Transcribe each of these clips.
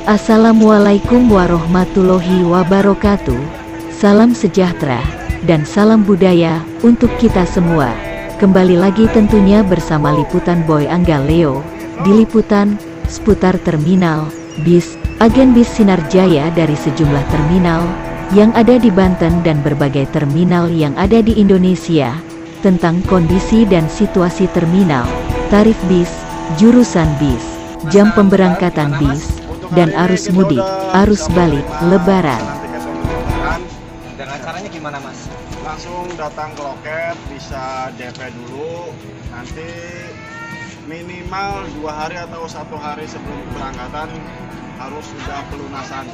Assalamualaikum warahmatullahi wabarakatuh. Salam sejahtera dan salam budaya untuk kita semua. Kembali lagi tentunya bersama liputan Boy Angga Leo di liputan seputar terminal bis, agen bis Sinar Jaya dari sejumlah terminal yang ada di Banten dan berbagai terminal yang ada di Indonesia, tentang kondisi dan situasi terminal, tarif bis, jurusan bis, jam pemberangkatan bis, dan arus mudik, arus balik, lebaran. Dengan caranya gimana, Mas? Langsung datang ke loket, bisa DP dulu, nanti minimal 2 hari atau 1 hari sebelum keberangkatan harus sudah pelunasan.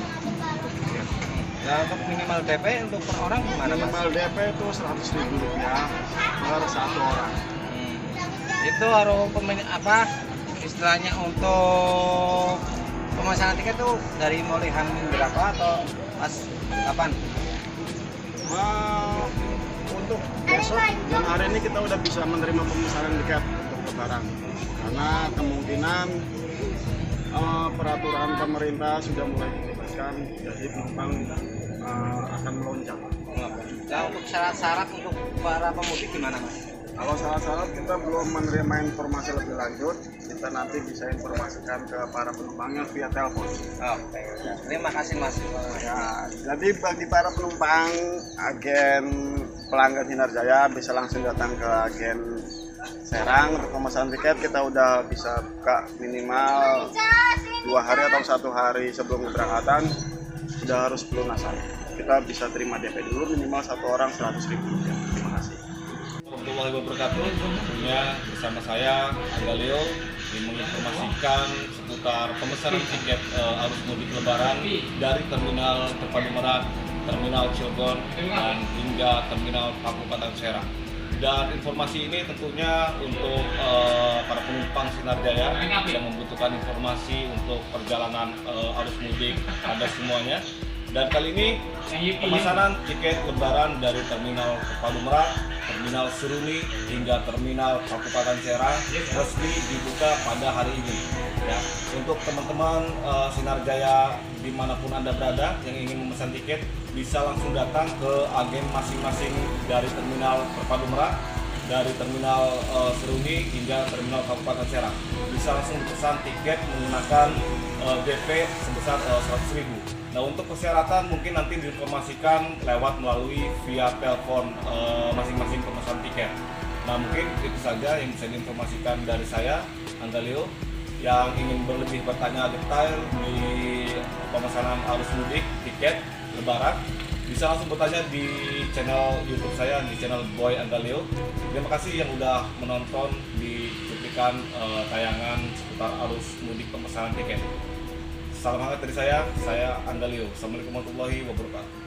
Ya, untuk minimal DP untuk per orang gimana, Mas? Minimal DP itu Rp100.000 per 1 orang. Itu harus istilahnya untuk pemasangan tiket tuh dari mulai H-min berapa atau pas kapan? Untuk besok dan hari ini kita udah bisa menerima pemesanan tiket untuk lebaran, karena kemungkinan peraturan pemerintah sudah mulai dibebaskan, jadi penumpang akan melonjak. Nah, untuk syarat-syarat untuk para pemudik gimana, Mas? Kalau syarat-syarat kita belum menerima informasi lebih lanjut, kita nanti bisa informasikan ke para penumpangnya via telepon. Oke, ya, terima kasih, Mas. Ya, jadi bagi para penumpang agen pelanggan Sinar Jaya bisa langsung datang ke agen Serang. Untuk pemesanan tiket kita udah bisa buka minimal 2 hari atau 1 hari sebelum keberangkatan, sudah harus pelunasan. Kita bisa terima DP dulu minimal 1 orang Rp100.000. Terima kasih. Warahmatullahi wabarakatuh. Tentunya bersama saya Angga Leo ingin menginformasikan seputar pemesanan tiket arus mudik lebaran dari terminal Terpadu Merak, terminal Cilegon, dan hingga terminal Kabupaten Serang. Dan informasi ini tentunya untuk para penumpang Sinar Jaya yang membutuhkan informasi untuk perjalanan arus mudik Anda semuanya. Dan kali ini pemesanan tiket lebaran dari terminal Terpadu Merak, terminal Seruni hingga terminal Kabupaten Serang resmi dibuka pada hari ini. Ya, untuk teman-teman Sinar Jaya dimanapun Anda berada yang ingin memesan tiket bisa langsung datang ke agen masing-masing dari terminal Terpadu Merak, dari terminal Seruni hingga terminal Kabupaten Serang. Bisa langsung pesan tiket menggunakan DP sebesar Rp100.000. Nah, untuk persyaratan mungkin nanti diinformasikan lewat melalui via telepon masing-masing pemesan tiket. Nah, mungkin itu saja yang bisa diinformasikan dari saya, Angga Leo. Yang ingin lebih bertanya detail di pemesanan arus mudik tiket lebaran, bisa langsung bertanya di channel YouTube saya, di channel Boy Angga Leo. Terima kasih yang udah menonton di cuplikan tayangan seputar arus mudik pemesanan tiket. Salam hangat dari saya Angga Leo. Assalamualaikum warahmatullahi wabarakatuh.